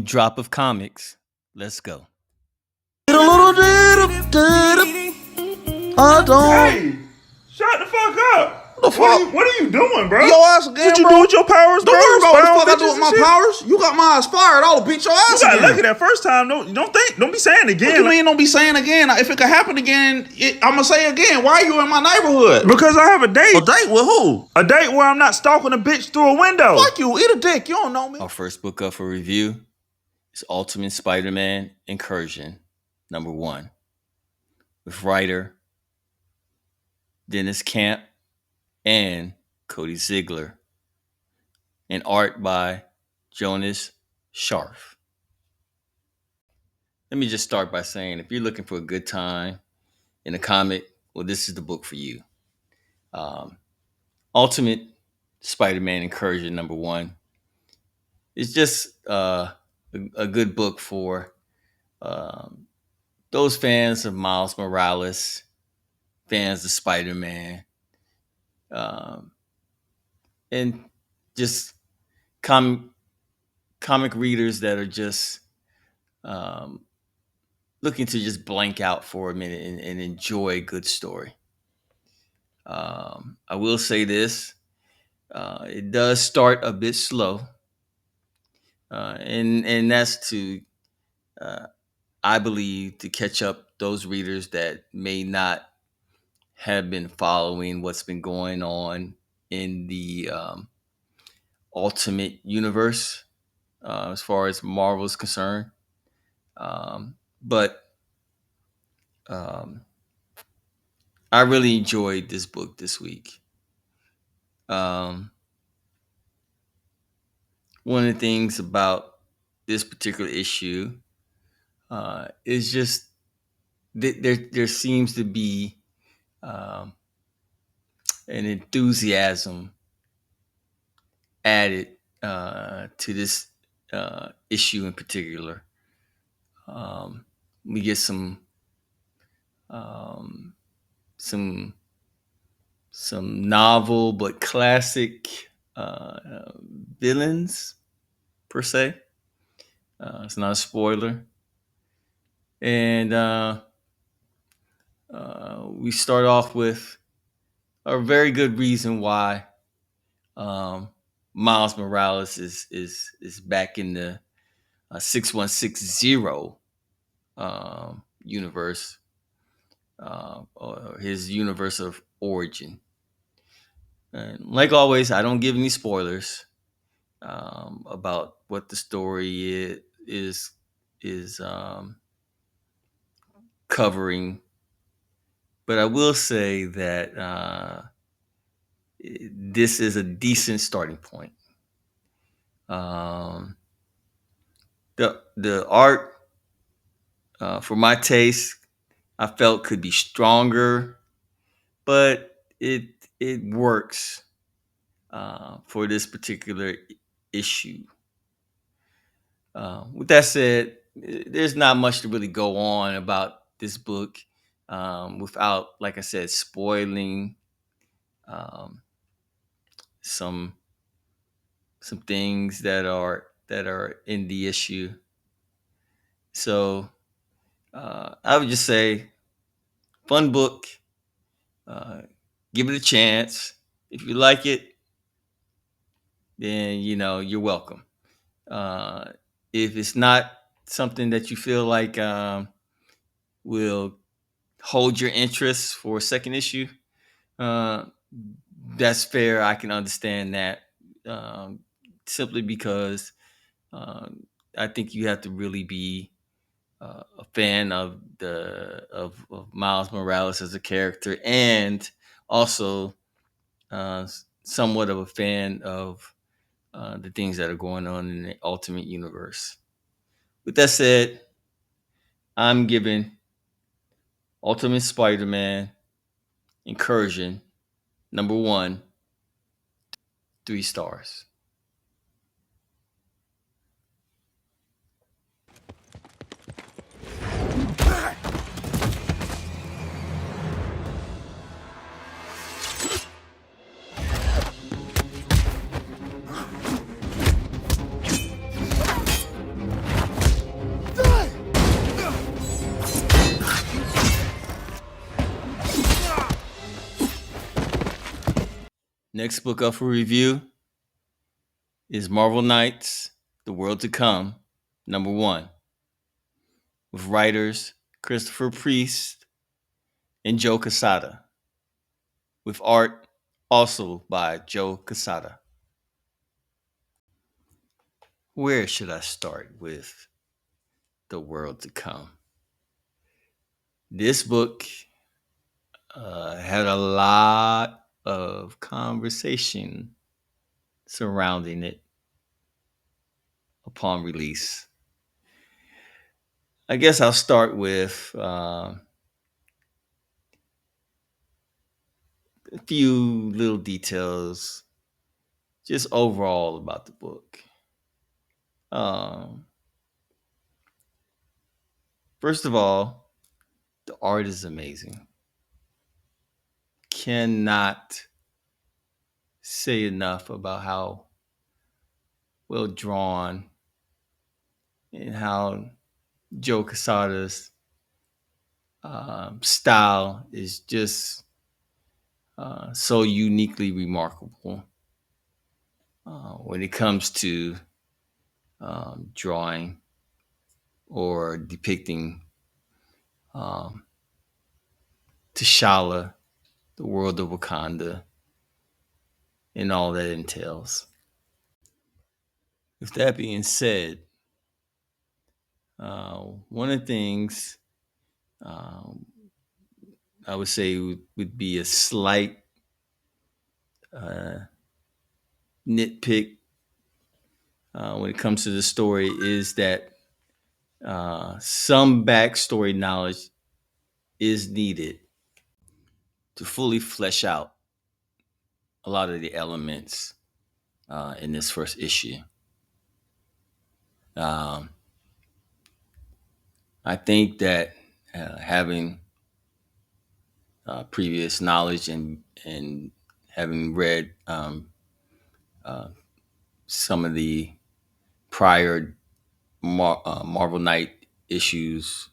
drop of comics. Let's go. A little I don't. Hey, shut the fuck up. The fuck? What are you doing, bro? Your ass again, What you bro? do with your powers, Don't bro? worry about what the Spy on fuck I do bitches with my and shit? powers. You got my ass fired. I'll beat your ass You got again. lucky that first time. Don't be saying again. What you mean don't be saying again? If it could happen again, I'm going to say again. Why are you in my neighborhood? Because I have a date. A date with who? A date where I'm not stalking a bitch through a window. Fuck you. Eat a dick. You don't know me. Our first book up for review is Ultimate Spider-Man Incursion, #1, with writer Dennis Camp and Cody Ziegler, and art by Jonas Scharf. Let me just start by saying, if you're looking for a good time in a comic, well, this is the book for you. Ultimate Spider-Man Incursion, #1. It's just a good book for those fans of Miles Morales, fans of Spider-Man, and just comic readers that are just looking to just blank out for a minute and enjoy a good story. I will say this. It does start a bit slow. And that's to, I believe, to catch up those readers that may not have been following what's been going on in the Ultimate Universe as far as Marvel is concerned. But I really enjoyed this book this week. One of the things about this particular issue is just there seems to be an enthusiasm added to this issue in particular. We get some novel but classic villains per se. It's not a spoiler. And we start off with a very good reason why Miles Morales is back in the 6160 universe, or his universe of origin. And like always, I don't give any spoilers about what the story is covering, but I will say that this is a decent starting point. The art, for my taste, I felt could be stronger, but it works for this particular issue. With that said, there's not much to really go on about this book without, like I said, spoiling some things that are in the issue. So I would just say, fun book. Give it a chance. If you like it, then you're welcome. If it's not something that you feel like will hold your interest for a second issue, that's fair. I can understand that. Simply because I think you have to really be a fan of Miles Morales as a character, and also somewhat of a fan of the things that are going on in the Ultimate Universe. With that said, I'm giving Ultimate Spider-Man Incursion, #1, 3 stars. Next book up for review is Marvel Knights: The World to Come, #1, with writers Christopher Priest and Joe Quesada, with art also by Joe Quesada. Where should I start with The World to Come? This book had a lot of conversation surrounding it upon release. I guess I'll start with a few little details, just overall about the book. Um, First of all, the art is amazing. Cannot say enough about how well drawn and how Joe Quesada's style is just so uniquely remarkable when it comes to drawing or depicting um, T'Challa, the world of Wakanda, and all that entails. With that being said, one of the things um, I would say would be a slight uh, nitpick when it comes to the story is that some backstory knowledge is needed to fully flesh out a lot of the elements in this first issue. Um, I think that having previous knowledge and having read uh, some of the prior Marvel Knight issues,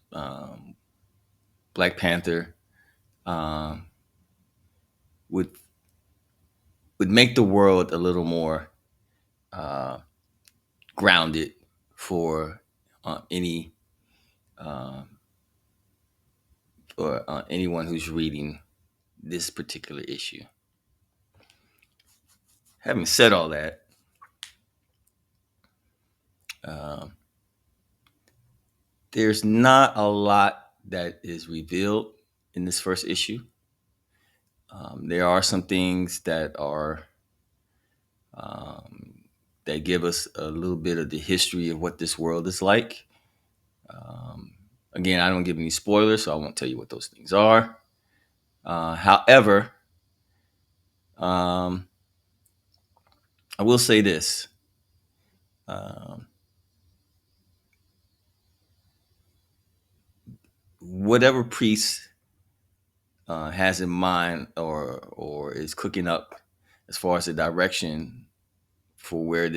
Black Panther, um, would would make the world a little more uh, grounded for any uh, for anyone who's reading this particular issue. Having said all that, uh, there's not a lot that is revealed in this first issue. There are some things that are um, that give us a little bit of the history of what this world is like. Um, Again, I don't give any spoilers, so I won't tell you what those things are. However, um, I will say this. Um, Whatever priest has in mind or is cooking up as far as the direction for where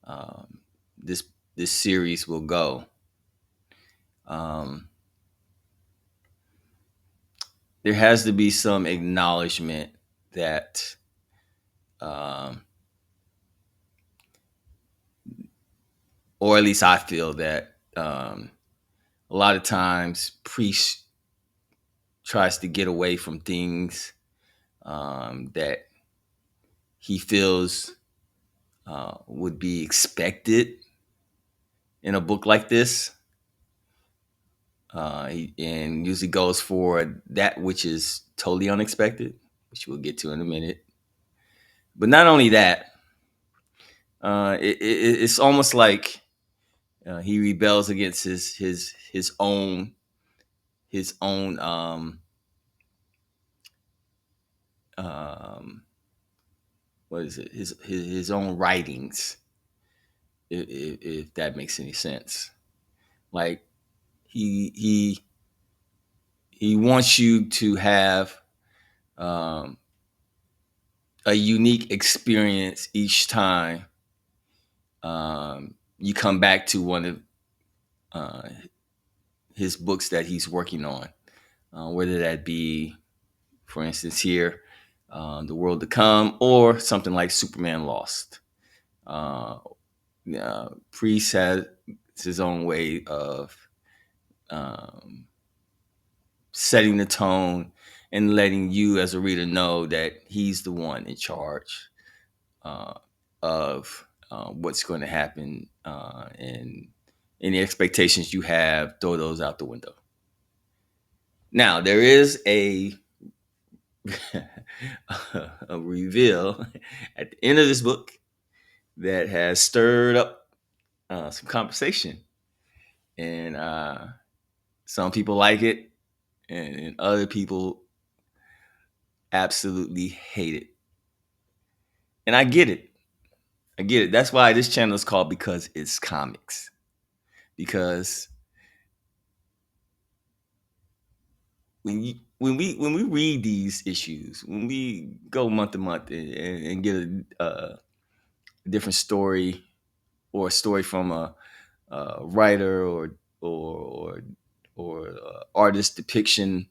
um, this this series will go, um, there has to be some acknowledgement that um, or at least I feel that a lot of times priest tries to get away from things that he feels would be expected in a book like this. And usually goes for that which is totally unexpected, which we'll get to in a minute. But not only that, it's almost like he rebels against his own um, what is it his own writings, if that makes any sense. Like he he he wants you to have um, a unique experience each time you come back to one of uh, his books that he's working on, whether that be, for instance, here. The World to Come, or something like Superman Lost. Uh, Priest has his own way of um, setting the tone and letting you as a reader know that he's the one in charge uh, of what's going to happen, and any expectations you have, throw those out the window. Now there is a reveal at the end of this book that has stirred up some conversation, and some people like it, and other people absolutely hate it. And I get it. I get it. That's why this channel is called Because It's Comics. Because when we read these issues, when we go month to month and get a different story, or a story from a writer, or artist depiction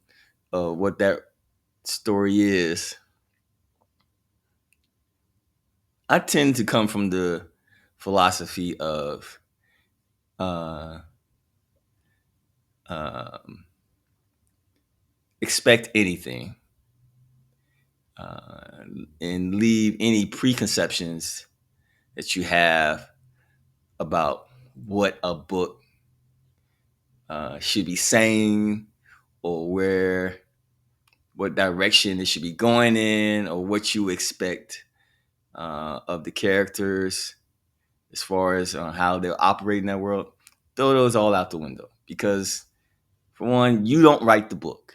of what that story is, I tend to come from the philosophy of uh, um, expect anything, uh, and leave any preconceptions that you have about what a book should be saying, or what direction it should be going in, or what you expect of the characters as far as how they'll operate in that world. Throw those all out the window, because for one, you don't write the book.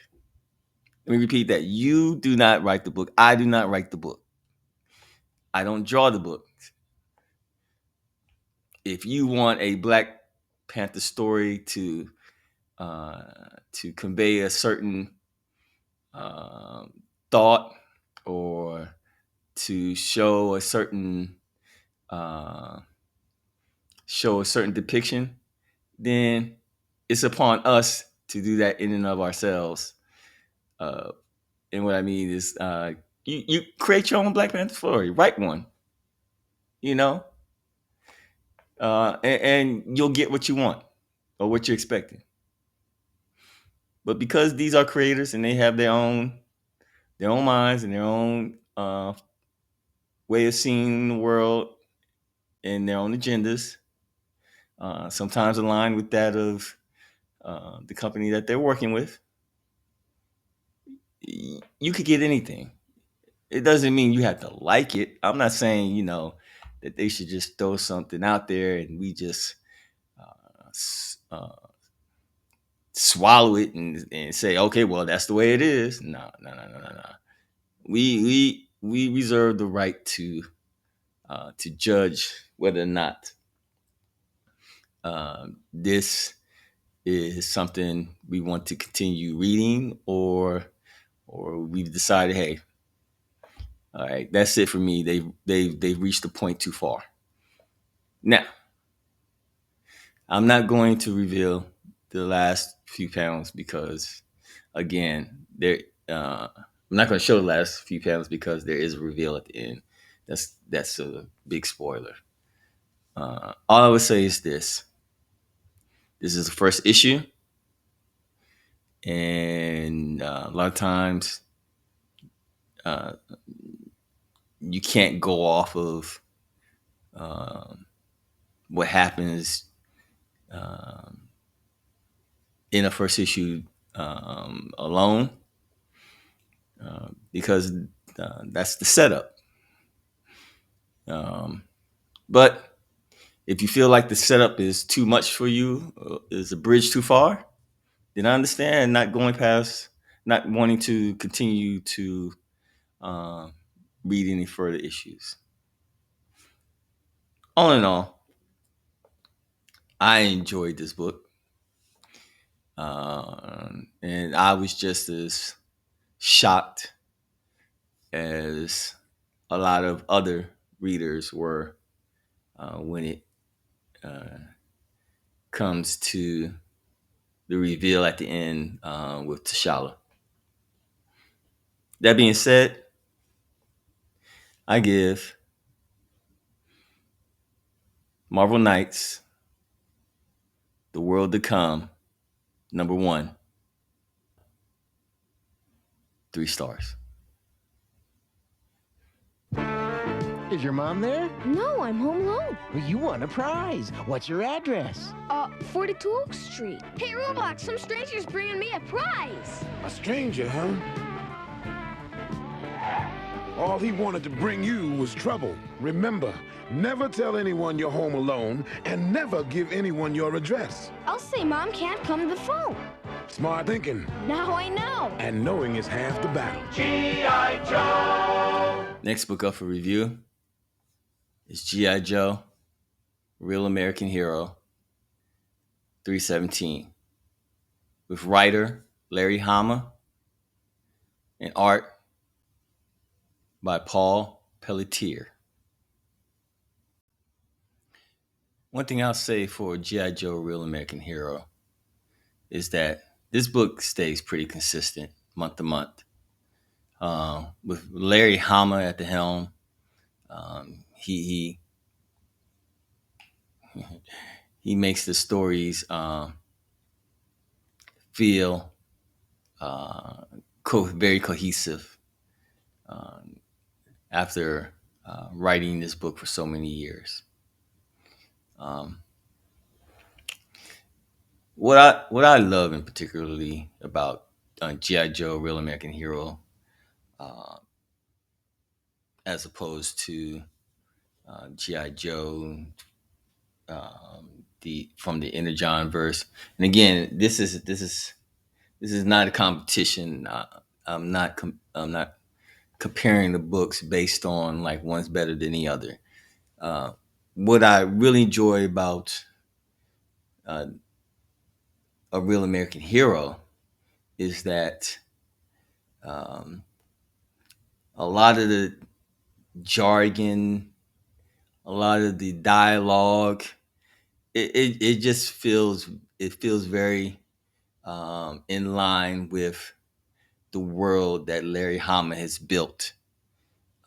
Let me repeat that. You do not write the book. I do not write the book. I don't draw the book. If you want a Black Panther story uh, to convey a certain um, thought, or to uh, show a certain depiction, then it's upon us to do that in and of ourselves. Uh, and what I mean is, you create your own Black Panther story, write one, you know, and you'll get what you want or what you're expecting. But because these are creators and they have their own minds and their own way of seeing the world and their own agendas, sometimes aligned with that of the company that they're working with, you could get anything. It doesn't mean you have to like it. I'm not saying, that they should just throw something out there and we just swallow it and say, okay, well, that's the way it is. No, no, no, no, no, no. We reserve the right to judge whether or not this is something we want to continue reading, or we've decided, hey, all right, that's it for me. They've reached the point too far. Now, I'm not going to reveal the last few panels because, again, I'm not going to show the last few panels because there is a reveal at the end. That's a big spoiler. All I would say is this: this is the first issue, and a lot of times uh, you can't go off of um, what happens um, in a first issue alone, because that's the setup. Um, but if you feel like the setup is too much for you, is the bridge too far, then I understand not wanting to continue to uh, read any further issues. All in all, I enjoyed this book, and I was just as shocked as a lot of other readers were when it uh, comes to the reveal at the end with T'Challa. That being said, I give Marvel Knights, The World to Come, number one, 3 stars. Is your mom there? No, I'm home alone. Well, you won a prize. What's your address? 42 Oak Street. Hey, Roblox, some stranger's bringing me a prize. A stranger, huh? All he wanted to bring you was trouble. Remember, never tell anyone you're home alone, and never give anyone your address. I'll say Mom can't come to the phone. Smart thinking. Now I know. And knowing is half the battle. Next book up for review is G.I. Joe, Real American Hero, 317, with writer Larry Hama and art by Paul Pelletier. One thing I'll say for G.I. Joe, Real American Hero is that this book stays pretty consistent month to month. With Larry Hama at the helm, he makes the stories feel very cohesive after writing this book for so many years. What I love in particularly about G.I. Joe, Real American Hero, as opposed to G.I. Joe, the from the Energon verse. And again, this is not a competition. I'm not comparing the books based on like one's better than the other. What I really enjoy about uh, A Real American Hero is that um, a lot of the jargon, a lot of the dialogue, it just feels very in line with the world that Larry Hama has built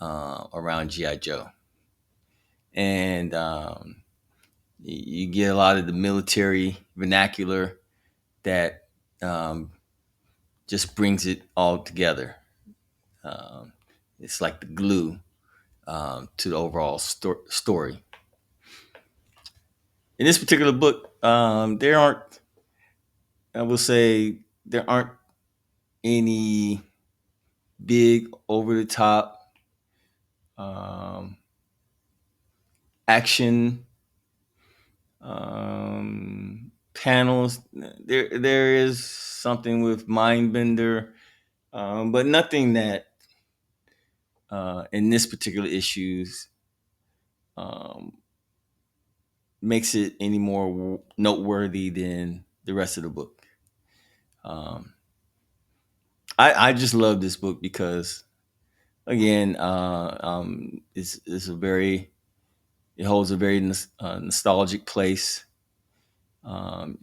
around GI Joe, and you get a lot of the military vernacular that just brings it all together. Um, it's like the glue to the overall story. In this particular book, there aren't, I will say, there aren't any big over the top action panels. There is something with Mindbender, but nothing that in this particular issues um, makes it any more noteworthy than the rest of the book. Um, I just love this book because, again, it's a very, it holds a very nostalgic place um,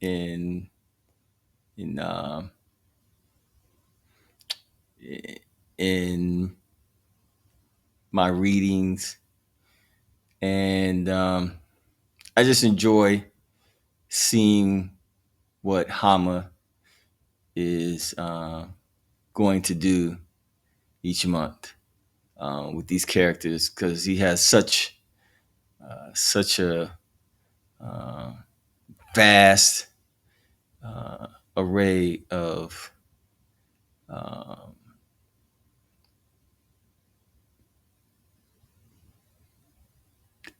in in in my readings, and I just enjoy seeing what Hama is going to do each month with these characters, because he has such a vast array of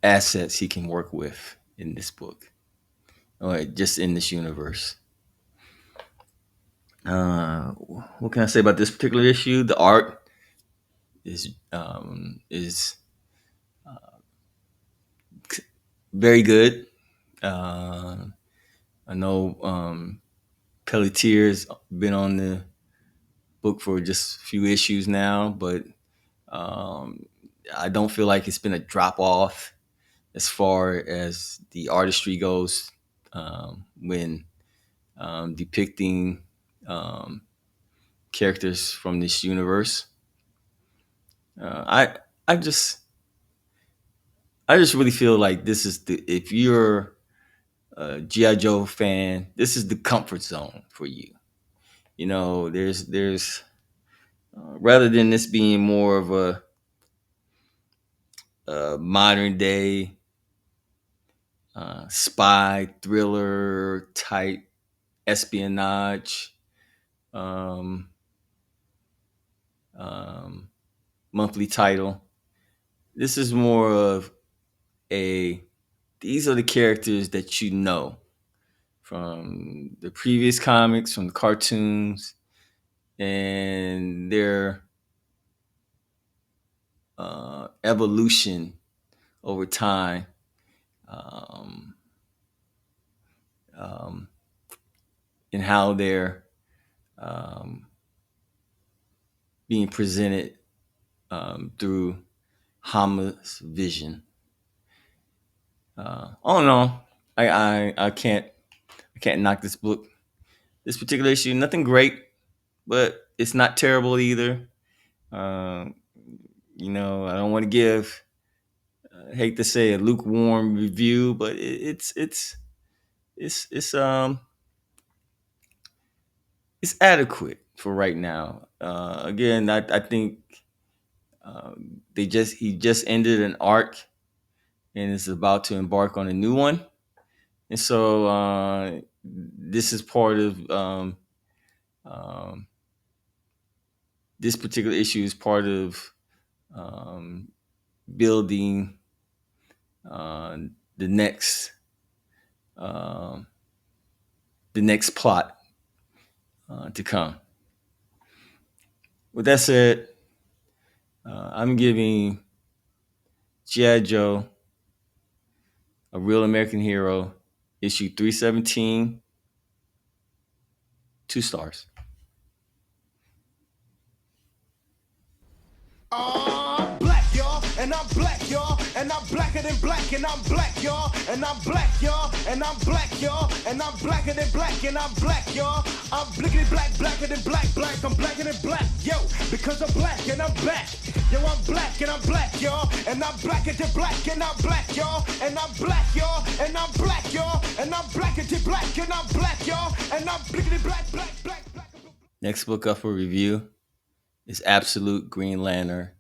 assets he can work with in this book, or just in this universe. What can I say about this particular issue? The art is very good. I know Pelletier's been on the book for just a few issues now, but um, I don't feel like it's been a drop off as far as the artistry goes when depicting characters from this universe. I I just I just really feel like this is if you're a GI Joe fan, this is the comfort zone for you. There's rather than this being more of a modern day spy thriller type espionage um, um, monthly title. This is more of a these are the characters that you know from the previous comics, from the cartoons, and their evolution over time, um, um, and how they're um, being presented through Hama's vision. Oh no, I can't knock this book. This particular issue, nothing great, but it's not terrible either. Um, I don't want to give, I hate to say a lukewarm review, but it's it's adequate for right now. Again, I think he just ended an arc and is about to embark on a new one, and so this is part of um, this particular issue is part of um, building uh, the next um, the next plot to come. With that said, I'm giving G.I. Joe, A Real American Hero, issue 317, 2 stars. Black, y'all, and I'm black, y'all, and I'm blacker than black, and I'm black, y'all, and I'm black, y'all, and I'm black, y'all, and I'm blacker than black, and I'm black, y'all. I'm blickety black, blacker than black, I'm blacker than black, yo, because I'm black and I'm back. Yo, I'm black and I'm black, y'all, and I'm blacker than black, and I'm black, y'all, and I'm black, y'all, and I'm black, y'all, and I'm blacker than black, and I'm black, y'all, and I'm blickety black, black. Next book up for review is Absolute Green Lantern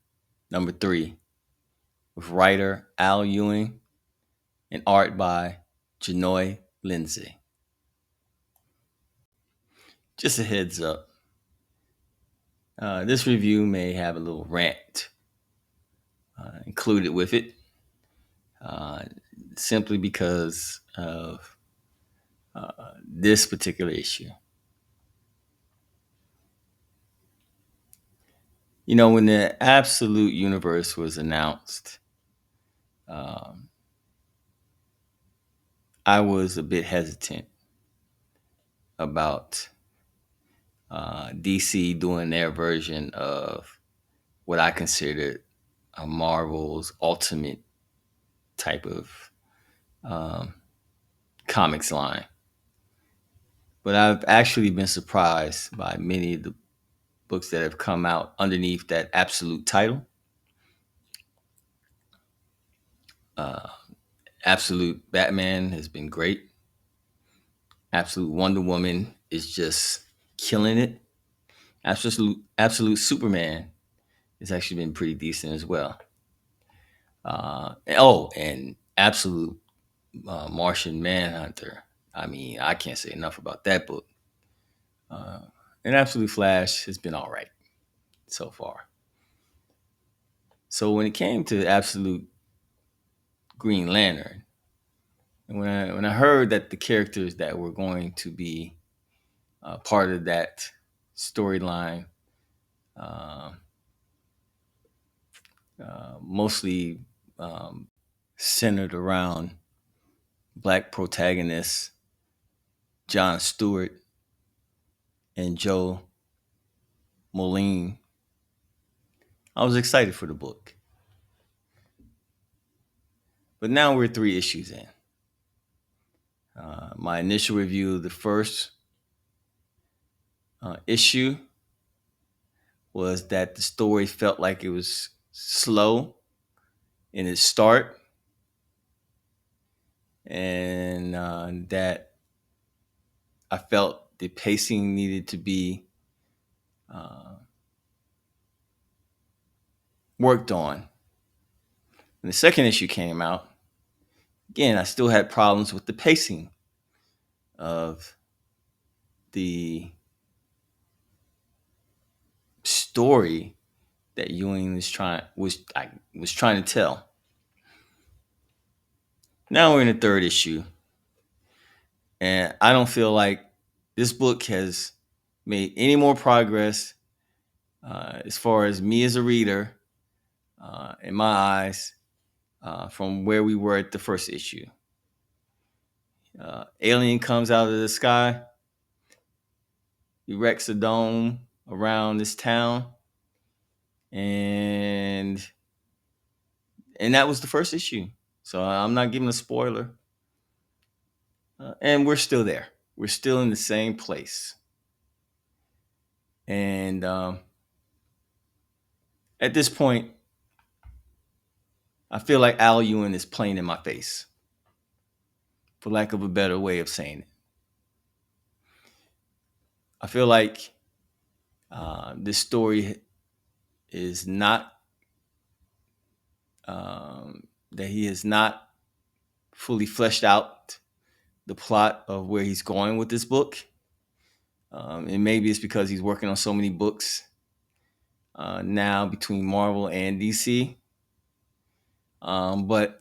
#3, with writer Al Ewing and art by Janoy Lindsay. Just a heads up, this review may have a little rant included with it, uh, simply because of this particular issue. When the Absolute Universe was announced, um, I was a bit hesitant about DC doing their version of what I considered a Marvel's ultimate type of um, comics line. But I've actually been surprised by many of the books that have come out underneath that Absolute title. Absolute Batman has been great. Absolute Wonder Woman is just killing it. Absolute Superman has actually been pretty decent as well. And Absolute Martian Manhunter. I mean, I can't say enough about that book. And Absolute Flash has been all right so far. So when it came to Absolute Green Lantern, and when I heard that the characters that were going to be part of that storyline, uh, mostly centered around black protagonists John Stewart and Joe Moline, I was excited for the book. But now we're 3 issues in. My initial review of the first issue was that the story felt like it was slow in its start, and that I felt the pacing needed to be uh, worked on. When the second issue came out, again, I still had problems with the pacing of the story that Ewing was trying to tell. Now we're in the third issue, and I don't feel like this book has made any more progress as far as me as a reader, in my eyes, from where we were at the first issue. Alien comes out of the sky, erects a dome around this town, and that was the first issue. So I'm not giving a spoiler. And we're still there. We're still in the same place. And at this point, I feel like Al Ewing is playing in my face, for lack of a better way of saying it. I feel like this story is not, that he has not fully fleshed out the plot of where he's going with this book. And maybe it's because he's working on so many books now between Marvel and DC. But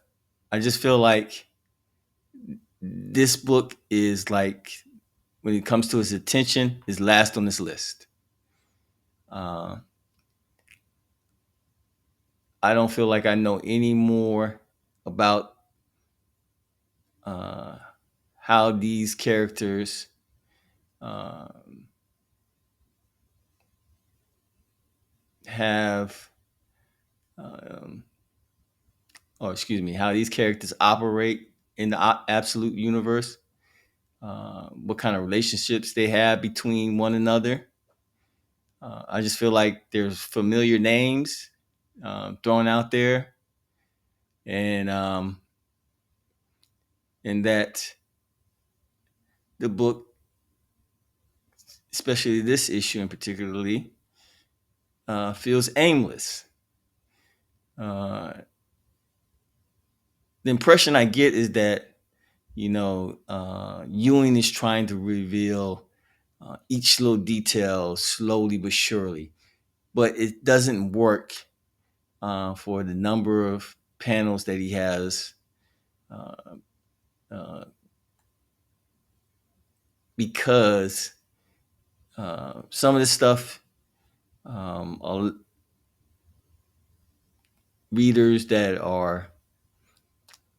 I just feel like this book is like, when it comes to his attention, is last on this list. I don't feel like I know any more about how these characters have, how these characters operate in the absolute universe, what kind of relationships they have between one another. I just feel like there's familiar names thrown out there, and that the book, especially this issue in particularly, feels aimless. The impression I get is that, Ewing is trying to reveal each little detail slowly but surely, but it doesn't work for the number of panels that he has, because some of this stuff, are readers that are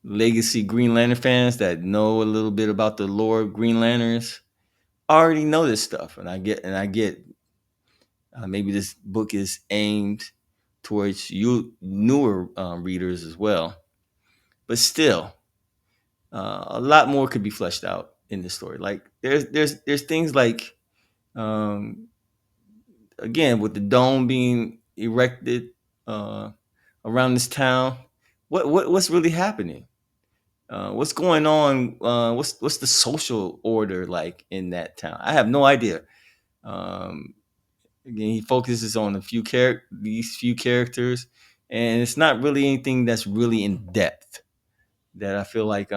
legacy Green Lantern fans that know a little bit about the lore of Green Lanterns already know this stuff, and I get maybe this book is aimed towards you newer readers as well, but still, a lot more could be fleshed out in this story. Like there's things like, again, with the dome being erected around this town, what's really happening? What's going on? What's the social order like in that town? I have no idea. Again, he focuses on these few characters, and it's not really anything that's really in depth that I feel like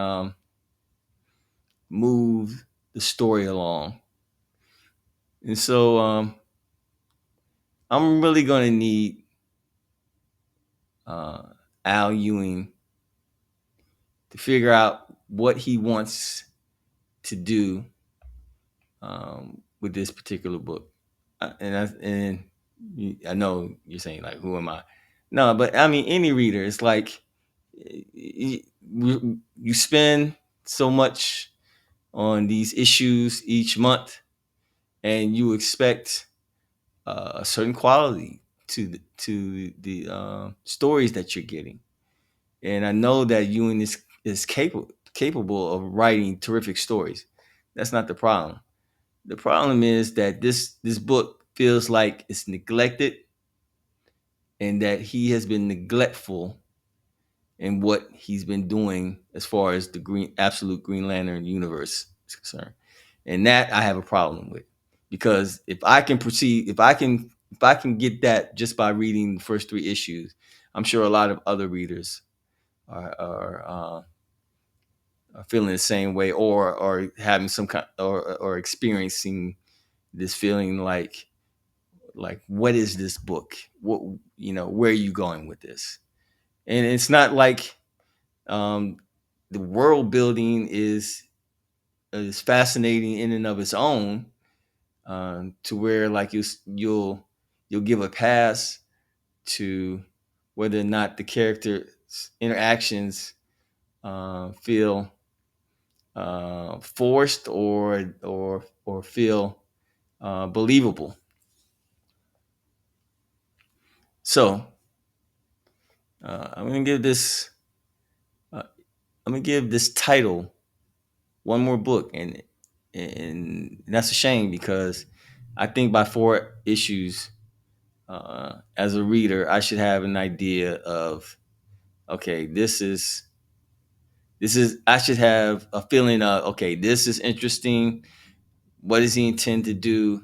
move the story along. And so I'm really going to need Al Ewing to figure out what he wants to do with this particular book. And I know you're saying, like, who am I? No, but I mean, any reader, it's like you spend so much on these issues each month, and you expect a certain quality to the stories that you're getting. And I know that Ewing is capable of writing terrific stories. That's not the problem. The problem is that this book feels like it's neglected, and that he has been neglectful and what he's been doing as far as the absolute Green Lantern universe is concerned. And that I have a problem with, because if I can get that just by reading the first 3 issues, I'm sure a lot of other readers are feeling the same way, or having some kind, or experiencing this feeling like what is this book? What, where are you going with this? And it's not like um, the world building is fascinating in and of its own, to where like you'll give a pass to whether or not the characters' interactions feel forced or feel believable. So I'm gonna give this uh, I'm gonna give this title one more book, and that's a shame, because I think by 4 issues, as a reader, I should have an idea of, okay, this is I should have a feeling of, okay, this is interesting. What does he intend to do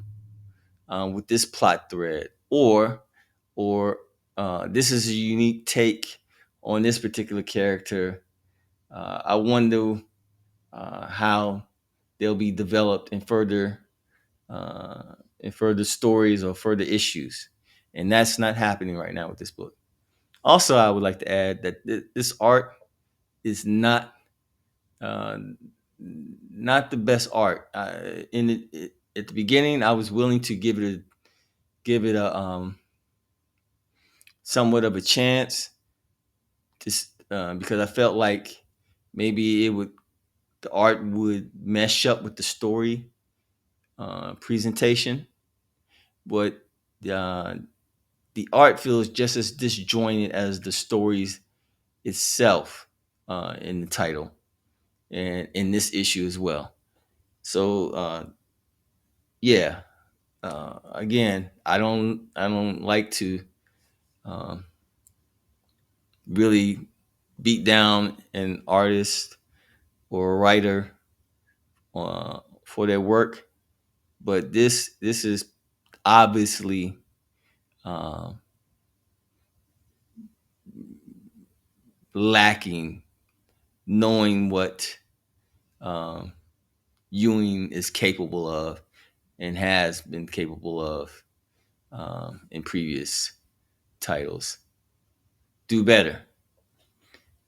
with this plot thread, or this is a unique take on this particular character. I wonder how they'll be developed in further stories or further issues, and that's not happening right now with this book. Also, I would like to add that this art is uh, not the best art. At the beginning, I was willing to give it a somewhat of a chance, because I felt like maybe the art would mesh up with the story presentation, but uh, the art feels just as disjointed as the stories itself, in the title and in this issue as well. So yeah, again, I don't like to um, really beat down an artist or a writer for their work, but this is obviously um, lacking, knowing what um, Ewing is capable of and has been capable of in previous titles. Do better.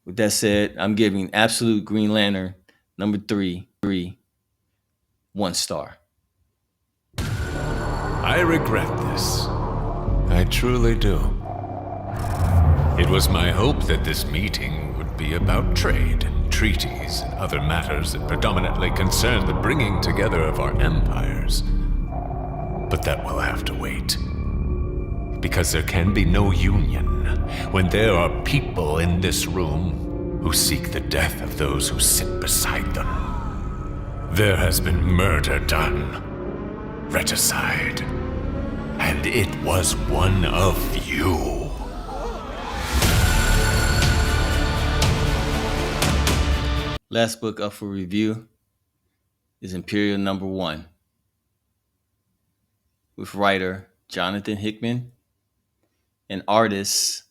With that said, I'm giving Absolute Green Lantern number 1 star. I regret this. I truly do. It was my hope that this meeting would be about trade and treaties and other matters that predominantly concern the bringing together of our empires. But that will have to wait. Because there can be no union when there are people in this room who seek the death of those who sit beside them. There has been murder done, regicide, and it was one of you. Last book up for review is Imperial number 1, with writer Jonathan Hickman and artists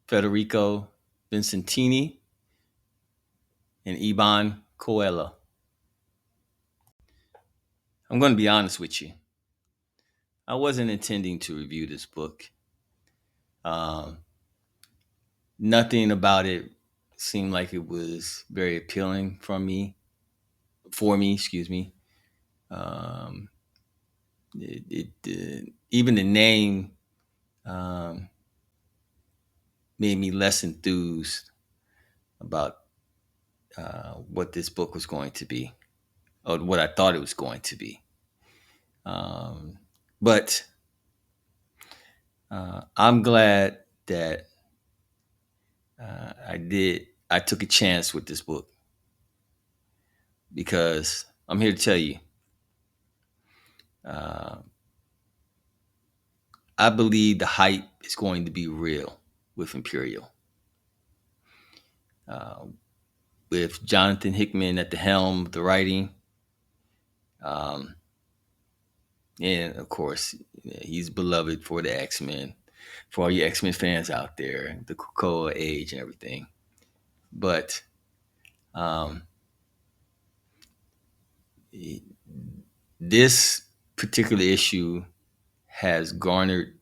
Federico Vincentini and Iban Coelho. I'm going to be honest with you. I wasn't intending to review this book. Um, Nothing about it seemed like it was very appealing for me, excuse me. Um, even the name um, made me less enthused about what this book was going to be, or what I thought it was going to be. But I'm glad that I took a chance with this book, because I'm here to tell you, uh, I believe the hype is going to be real with Imperial. uh, with Jonathan Hickman at the helm of the writing. Um, and of course, he's beloved for the X-Men, for all you X-Men fans out there, the Krakoa age and everything. But um, this particular issue has garnered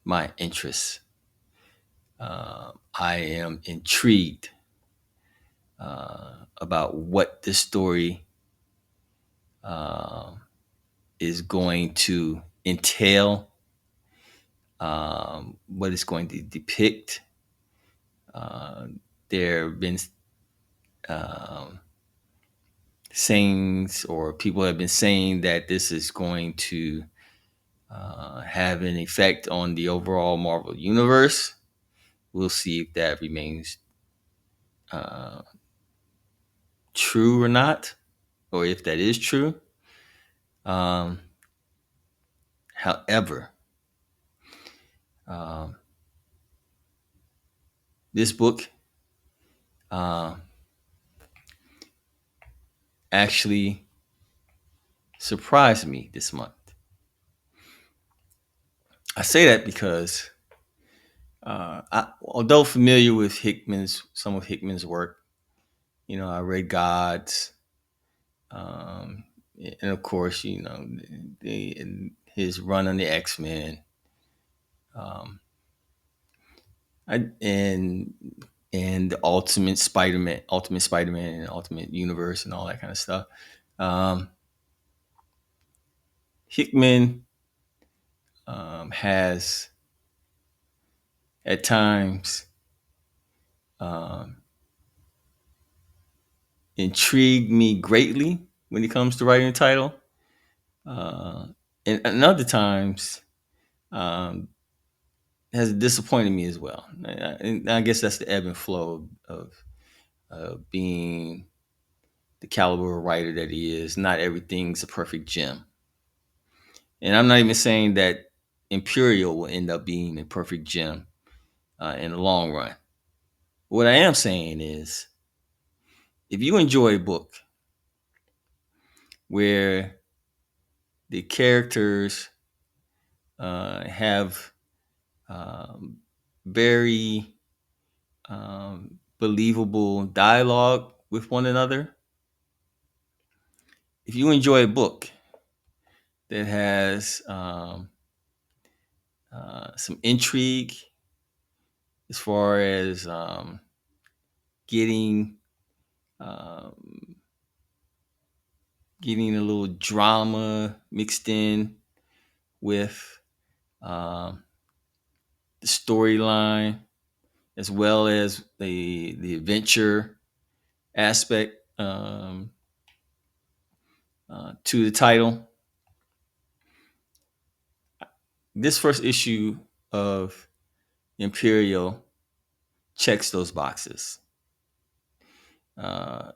my interest. I am intrigued about what this story uh, is going to entail, what it's going to depict. Uh, there have been um, sayings, or people have been saying that this is going to have an effect on the overall Marvel universe. We'll see if that remains uh, true or not, or if that is true. Um, However, um, this book uh, actually surprised me this month. I say that because although familiar with some of Hickman's work, I read Gods, um, and of course, his run on the X-Men, um, and the Ultimate Spider-Man, and Ultimate Universe, and all that kind of stuff. Um, Hickman has at times um, intrigued me greatly when it comes to writing a title, uh, and other times um, has disappointed me as well. And I guess that's the ebb and flow of being the caliber of writer that he is. Not everything's a perfect gem, and I'm not even saying that Imperial will end up being a perfect gem in the long run. What I am saying is, if you enjoy a book where the characters have very believable dialogue with one another, if you enjoy a book that has some intrigue as far as getting um, getting a little drama mixed in with um, the storyline, as well as the adventure aspect to the title. This first issue of Imperial checks those boxes. A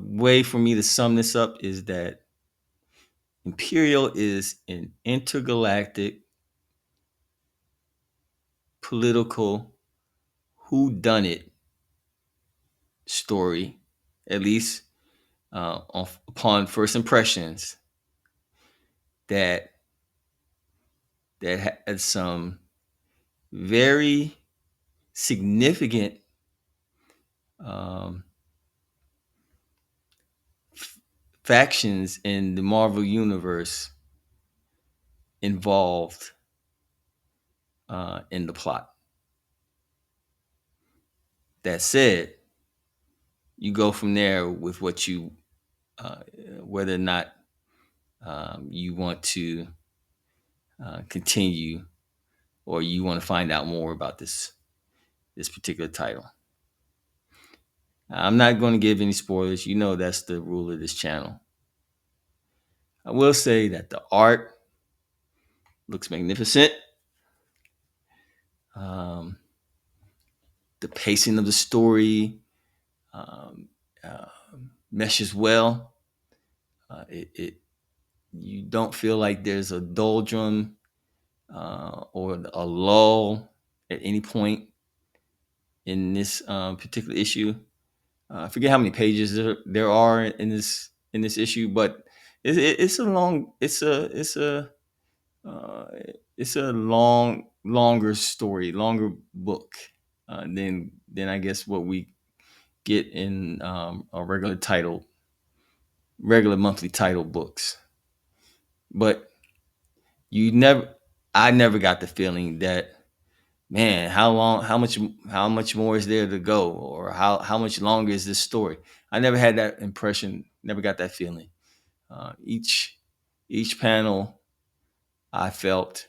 way for me to sum this up is that Imperial is an intergalactic political whodunit story, at least upon first impressions, that had some very significant um, factions in the Marvel universe involved in the plot. That said, you go from there with what whether or not you want to continue, or you want to find out more about this particular title. I'm not going to give any spoilers. That's the rule of this channel. I will say that the art looks magnificent. Um, the pacing of the story um, uh, meshes well. It You don't feel like there's a doldrum or a lull at any point. in this particular issue. I forget how many pages there are in this issue, but it's a long uh, it's a longer story, longer book than I guess what we get in a regular monthly title books. But I never got the feeling that, man, how much more is there to go, or how much longer is this story? I never had that impression, never got that feeling. Each panel I felt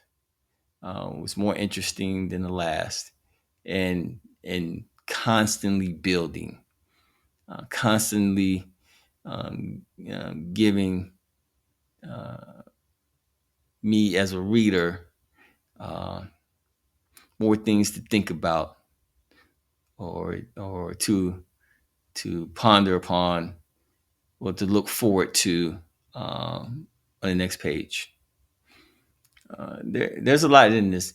was more interesting than the last, and constantly building, constantly giving me as a reader uh, more things to think about, or to ponder upon, or to look forward to on the next page. There's a lot in this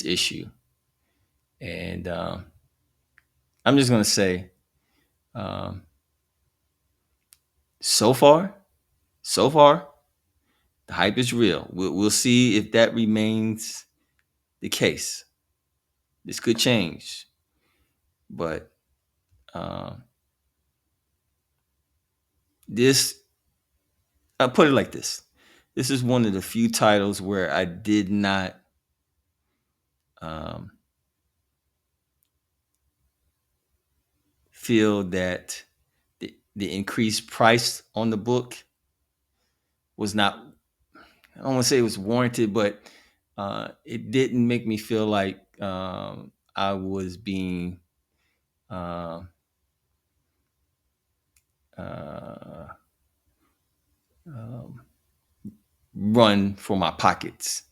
issue, and I'm just gonna say, um, so far, so far, the hype is real. We'll see if that remains the case. This could change, but uh, this I put it like this: this is one of the few titles where I did not um, feel that the increased price on the book was not, I don't want to say it was warranted, but it didn't make me feel like I was being uh, uh, um, run for my pockets.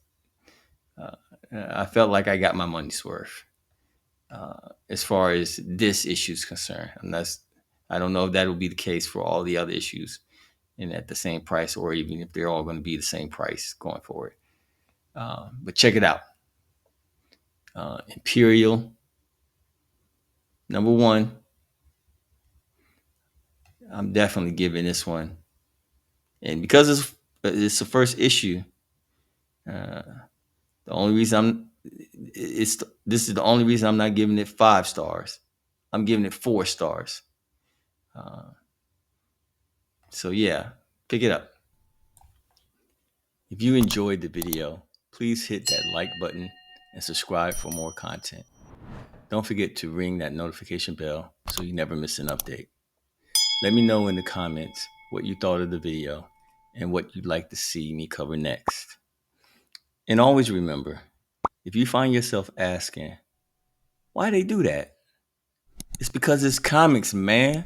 Uh, I felt like I got my money's worth as far as this issue is concerned. Unless, I don't know if that will be the case for all the other issues and at the same price, or even if they're all going to be the same price going forward. But check it out. Imperial, #1. I'm definitely giving this one, and because it's the first issue, uh, the only reason this is the only reason I'm not giving it 5 stars. I'm giving it 4 stars. Uh, so yeah, pick it up. If you enjoyed the video, please hit that like button and subscribe for more content. Don't forget to ring that notification bell so you never miss an update. Let me know in the comments what you thought of the video and what you'd like to see me cover next. And always remember, if you find yourself asking, why they do that? It's because it's comics, man.